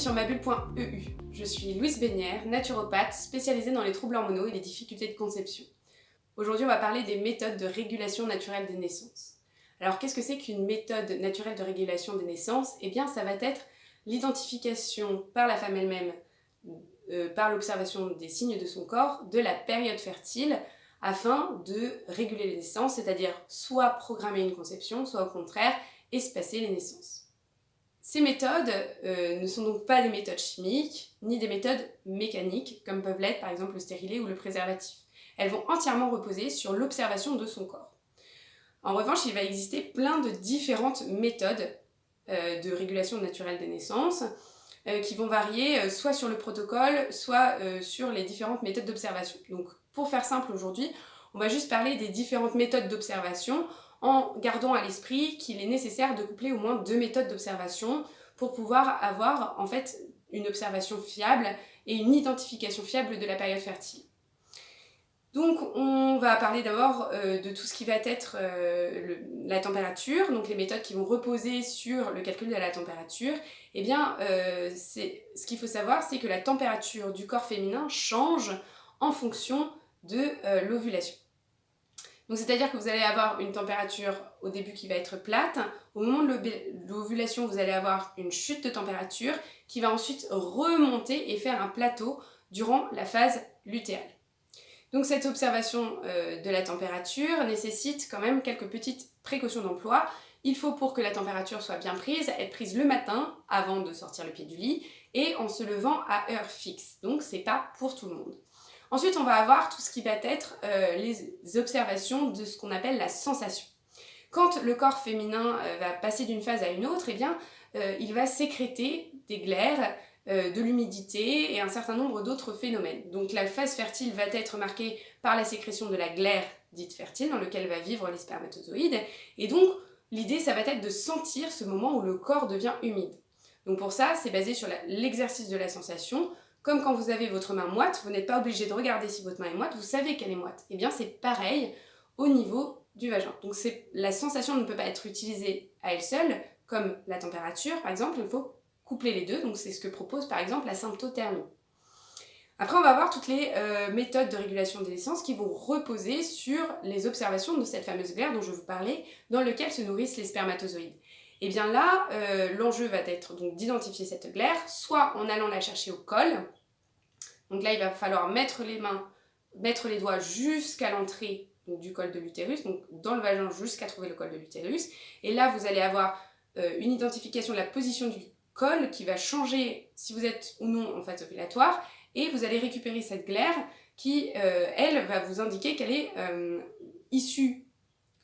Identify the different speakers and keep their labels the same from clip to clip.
Speaker 1: sur mabulle.eu. Je suis Louise Bénière, naturopathe spécialisée dans les troubles hormonaux et les difficultés de conception. Aujourd'hui, on va parler des méthodes de régulation naturelle des naissances. Alors, qu'est-ce que c'est qu'une méthode naturelle de régulation des naissances ? Eh bien, ça va être l'identification par la femme elle-même, par l'observation des signes de son corps, de la période fertile, afin de réguler les naissances, c'est-à-dire soit programmer une conception, soit au contraire, espacer les naissances. Ces méthodes ne sont donc pas des méthodes chimiques, ni des méthodes mécaniques, comme peuvent l'être par exemple le stérilet ou le préservatif. Elles vont entièrement reposer sur l'observation de son corps. En revanche, il va exister plein de différentes méthodes de régulation naturelle des naissances qui vont varier soit sur le protocole, soit sur les différentes méthodes d'observation. Donc, pour faire simple aujourd'hui, on va juste parler des différentes méthodes d'observation en gardant à l'esprit qu'il est nécessaire de coupler au moins 2 méthodes d'observation pour pouvoir avoir en fait une observation fiable et une identification fiable de la période fertile. Donc on va parler d'abord de tout ce qui va être la température, donc les méthodes qui vont reposer sur le calcul de la température. Eh bien, ce qu'il faut savoir, c'est que la température du corps féminin change en fonction de l'ovulation. Donc c'est-à-dire que vous allez avoir une température au début qui va être plate, au moment de l'ovulation vous allez avoir une chute de température qui va ensuite remonter et faire un plateau durant la phase lutéale. Donc cette observation de la température nécessite quand même quelques petites précautions d'emploi. Il faut pour que la température soit bien prise, être prise le matin avant de sortir le pied du lit et en se levant à heure fixe. Donc c'est pas pour tout le monde. Ensuite, on va avoir tout ce qui va être les observations de ce qu'on appelle la sensation. Quand le corps féminin va passer d'une phase à une autre, eh bien, il va sécréter des glaires, de l'humidité et un certain nombre d'autres phénomènes. Donc la phase fertile va être marquée par la sécrétion de la glaire dite fertile dans laquelle va vivre les spermatozoïdes. Et donc, l'idée, ça va être de sentir ce moment où le corps devient humide. Donc pour ça, c'est basé sur l'exercice de la sensation. Comme quand vous avez votre main moite, vous n'êtes pas obligé de regarder si votre main est moite, vous savez qu'elle est moite. Et bien c'est pareil au niveau du vagin. Donc la sensation ne peut pas être utilisée à elle seule, comme la température par exemple, il faut coupler les deux, donc c'est ce que propose par exemple la symptothermie. Après on va voir toutes les méthodes de régulation des naissances qui vont reposer sur les observations de cette fameuse glaire dont je vous parlais, dans lequel se nourrissent les spermatozoïdes. Et bien là, l'enjeu va être donc d'identifier cette glaire, soit en allant la chercher au col. Donc là, il va falloir mettre les doigts jusqu'à l'entrée du col de l'utérus, donc dans le vagin jusqu'à trouver le col de l'utérus. Et là, vous allez avoir une identification de la position du col qui va changer si vous êtes ou non en phase ovulatoire. Et vous allez récupérer cette glaire qui, elle, va vous indiquer qu'elle est issue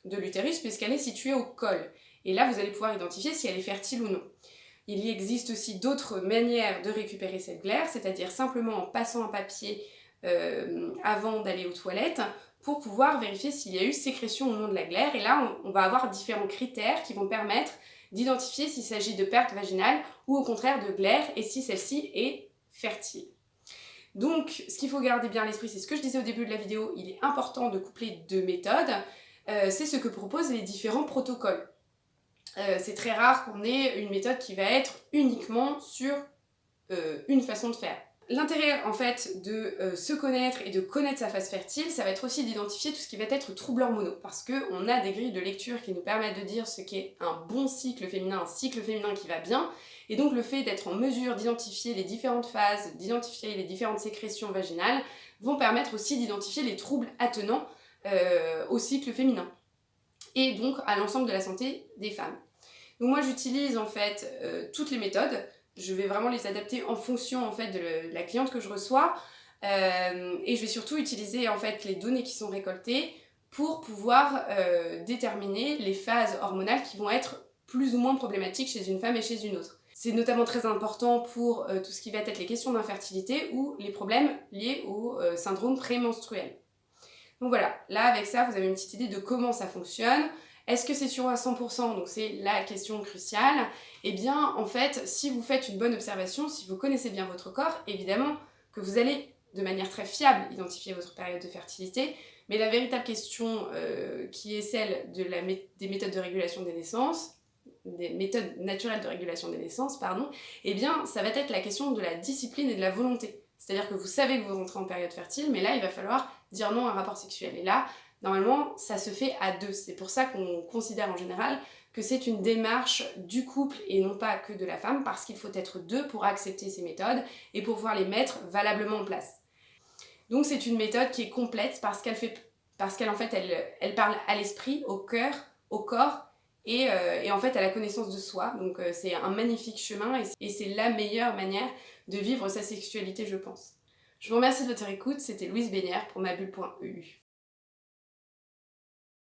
Speaker 1: de l'utérus puisqu'elle est située au col. Et là, vous allez pouvoir identifier si elle est fertile ou non. Il y existe aussi d'autres manières de récupérer cette glaire, c'est-à-dire simplement en passant un papier avant d'aller aux toilettes pour pouvoir vérifier s'il y a eu sécrétion ou non de la glaire. Et là, on va avoir différents critères qui vont permettre d'identifier s'il s'agit de perte vaginale ou au contraire de glaire et si celle-ci est fertile. Donc, ce qu'il faut garder bien à l'esprit, c'est ce que je disais au début de la vidéo, il est important de coupler 2 méthodes. C'est ce que proposent les différents protocoles. C'est très rare qu'on ait une méthode qui va être uniquement sur une façon de faire. L'intérêt en fait de se connaître et de connaître sa phase fertile, ça va être aussi d'identifier tout ce qui va être troubles hormonaux, parce qu'on a des grilles de lecture qui nous permettent de dire ce qu'est un bon cycle féminin, un cycle féminin qui va bien, et donc le fait d'être en mesure d'identifier les différentes phases, d'identifier les différentes sécrétions vaginales, vont permettre aussi d'identifier les troubles attenants au cycle féminin, et donc à l'ensemble de la santé des femmes. Donc moi j'utilise en fait toutes les méthodes, je vais vraiment les adapter en fonction en fait de la cliente que je reçois et je vais surtout utiliser en fait les données qui sont récoltées pour pouvoir déterminer les phases hormonales qui vont être plus ou moins problématiques chez une femme et chez une autre. C'est notamment très important pour tout ce qui va être les questions d'infertilité ou les problèmes liés au syndrome prémenstruel. Donc voilà, là avec ça vous avez une petite idée de comment ça fonctionne. Est-ce que c'est sûr à 100%? Donc c'est la question cruciale. Eh bien, en fait, si vous faites une bonne observation, si vous connaissez bien votre corps, évidemment que vous allez, de manière très fiable, identifier votre période de fertilité. Mais la véritable question qui est celle des méthodes de régulation des naissances, des méthodes naturelles de régulation des naissances, eh bien ça va être la question de la discipline et de la volonté. C'est-à-dire que vous savez que vous rentrez en période fertile, mais là il va falloir dire non à un rapport sexuel. Et là, normalement, ça se fait à deux. C'est pour ça qu'on considère en général que c'est une démarche du couple et non pas que de la femme, parce qu'il faut être deux pour accepter ces méthodes et pour pouvoir les mettre valablement en place. Donc c'est une méthode qui est complète parce qu'elle parle à l'esprit, au cœur, au corps et en fait à la connaissance de soi. Donc c'est un magnifique chemin et c'est la meilleure manière de vivre sa sexualité, je pense. Je vous remercie de votre écoute, c'était Louise Bénière pour mabulle.eu.